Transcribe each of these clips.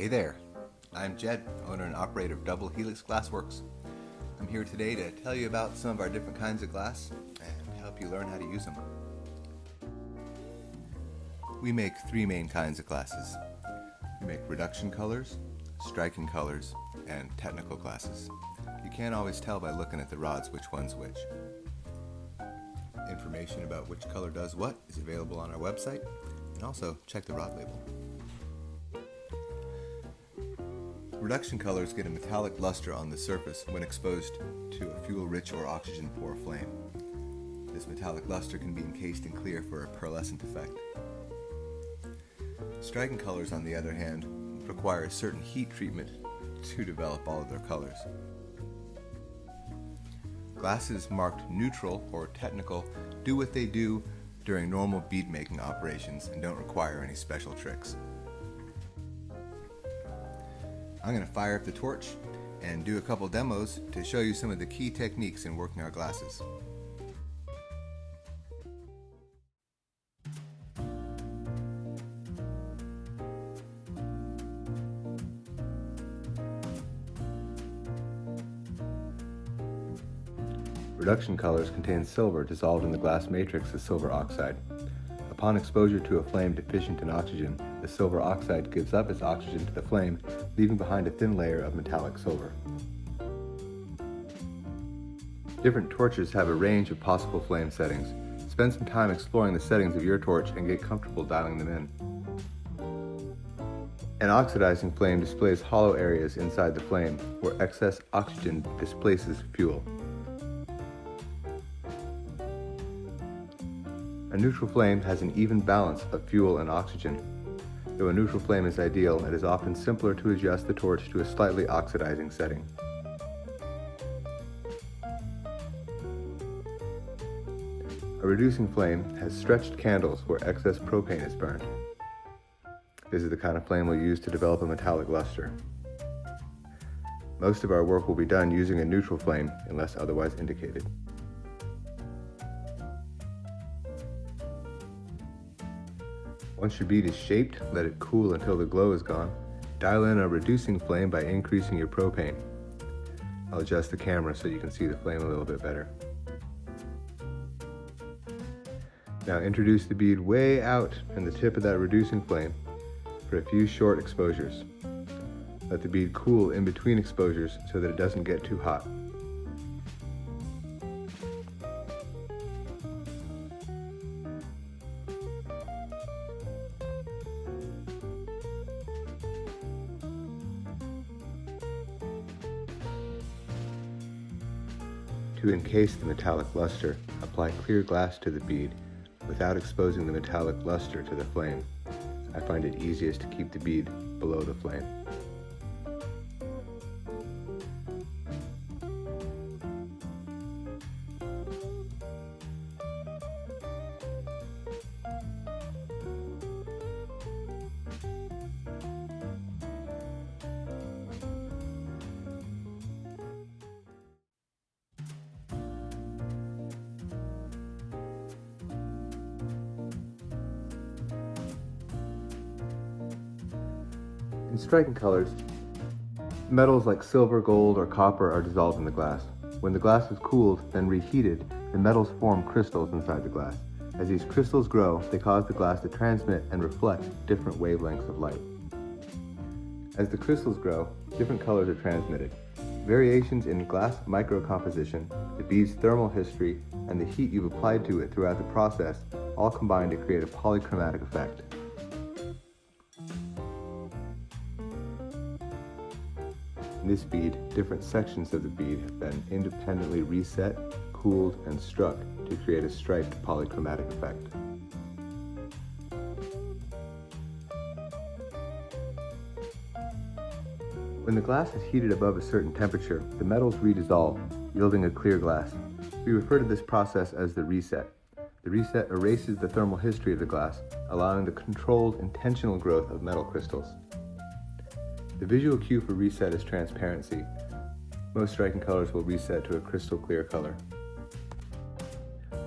Hey there, I'm Jed, owner and operator of Helix Glassworks. I'm here today to tell you about some of our different kinds of glass and help you learn how to use them. We make three main kinds of glasses. We make reduction colors, striking colors, and technical glasses. You can't always tell by looking at the rods which one's which. Information about which color does what is available on our website, and also check the rod label. Reduction colors get a metallic luster on the surface when exposed to a fuel-rich or oxygen-poor flame. This metallic luster can be encased in clear for a pearlescent effect. Striking colors, on the other hand, require a certain heat treatment to develop all of their colors. Glasses marked neutral or technical do what they do during normal bead-making operations and don't require any special tricks. I'm going to fire up the torch and do a couple demos to show you some of the key techniques in working our glasses. Reduction colors contain silver dissolved in the glass matrix as silver oxide. Upon exposure to a flame deficient in oxygen, the silver oxide gives up its oxygen to the flame, leaving behind a thin layer of metallic silver. Different torches have a range of possible flame settings. Spend some time exploring the settings of your torch and get comfortable dialing them in. An oxidizing flame displays hollow areas inside the flame where excess oxygen displaces fuel. A neutral flame has an even balance of fuel and oxygen. Though a neutral flame is ideal, it is often simpler to adjust the torch to a slightly oxidizing setting. A reducing flame has stretched candles where excess propane is burned. This is the kind of flame we'll use to develop a metallic luster. Most of our work will be done using a neutral flame unless otherwise indicated. Once your bead is shaped, let it cool until the glow is gone. Dial in a reducing flame by increasing your propane. I'll adjust the camera so you can see the flame a little bit better. Now introduce the bead way out in the tip of that reducing flame for a few short exposures. Let the bead cool in between exposures so that it doesn't get too hot. To encase the metallic luster, apply clear glass to the bead without exposing the metallic luster to the flame. I find it easiest to keep the bead below the flame. In striking colors, metals like silver, gold, or copper are dissolved in the glass. When the glass is cooled, then reheated, the metals form crystals inside the glass. As these crystals grow, they cause the glass to transmit and reflect different wavelengths of light. As the crystals grow, different colors are transmitted. Variations in glass microcomposition, the bead's thermal history, and the heat you've applied to it throughout the process all combine to create a polychromatic effect. In this bead, different sections of the bead have been independently reset, cooled, and struck to create a striped polychromatic effect. When the glass is heated above a certain temperature, the metals redissolve, yielding a clear glass. We refer to this process as the reset. The reset erases the thermal history of the glass, allowing the controlled, intentional growth of metal crystals. The visual cue for reset is transparency. Most striking colors will reset to a crystal clear color.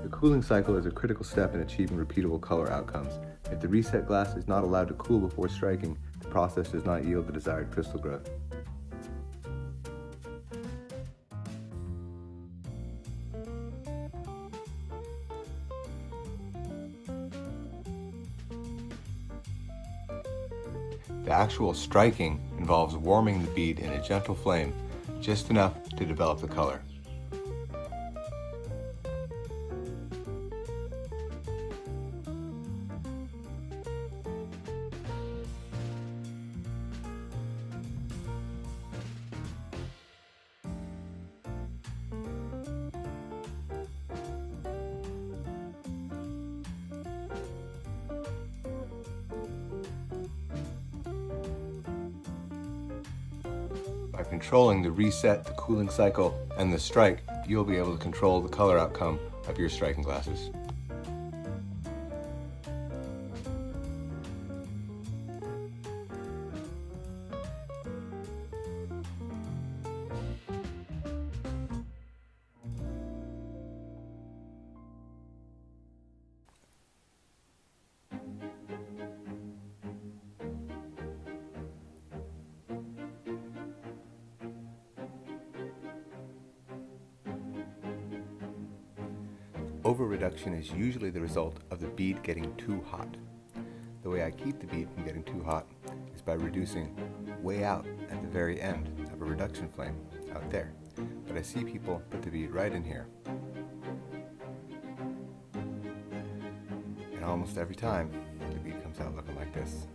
The cooling cycle is a critical step in achieving repeatable color outcomes. If the reset glass is not allowed to cool before striking, the process does not yield the desired crystal growth. The actual striking involves warming the bead in a gentle flame, just enough to develop the color. By controlling the reset, the cooling cycle, and the strike, you'll be able to control the color outcome of your striking glasses. Over-reduction is usually the result of the bead getting too hot. The way I keep the bead from getting too hot is by reducing way out at the very end of a reduction flame, out there. But I see people put the bead right in here. And almost every time, the bead comes out looking like this.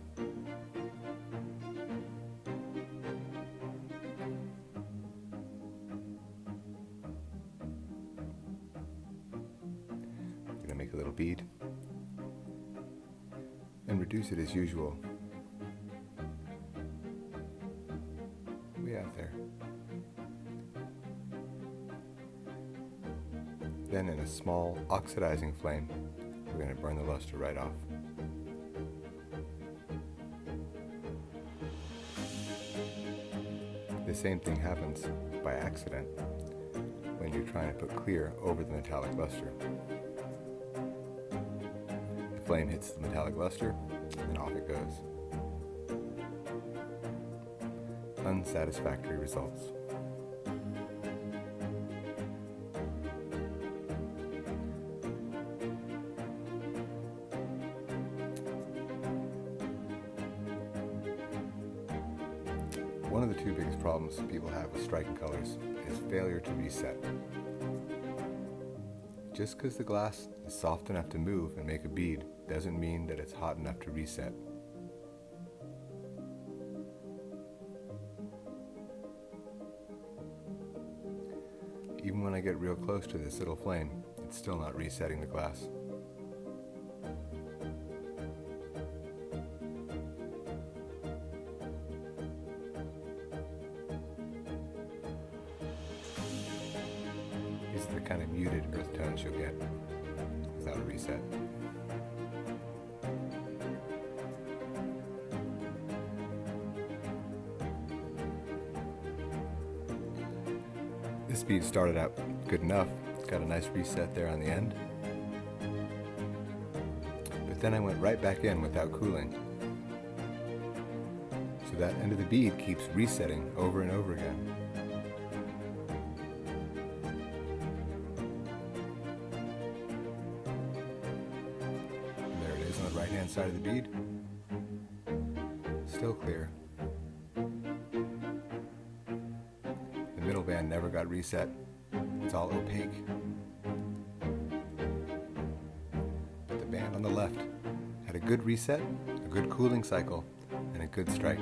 Make a little bead and reduce it as usual, way out there. Then in a small oxidizing flame, we're going to burn the luster right off. The same thing happens by accident when you're trying to put clear over the metallic luster. The flame hits the metallic luster, and off it goes. Unsatisfactory results. One of the two biggest problems people have with striking colors is failure to reset. Just because the glass is soft enough to move and make a bead doesn't mean that it's hot enough to reset. Even when I get real close to this little flame, it's still not resetting the glass. These are the kind of muted earth tones you'll get without a reset. This bead started out good enough. It's got a nice reset there on the end. But then I went right back in without cooling. So that end of the bead keeps resetting over and over again. And there it is on the right-hand side of the bead. Still clear. The middle band never got reset. It's all opaque. But the band on the left had a good reset, a good cooling cycle, and a good strike.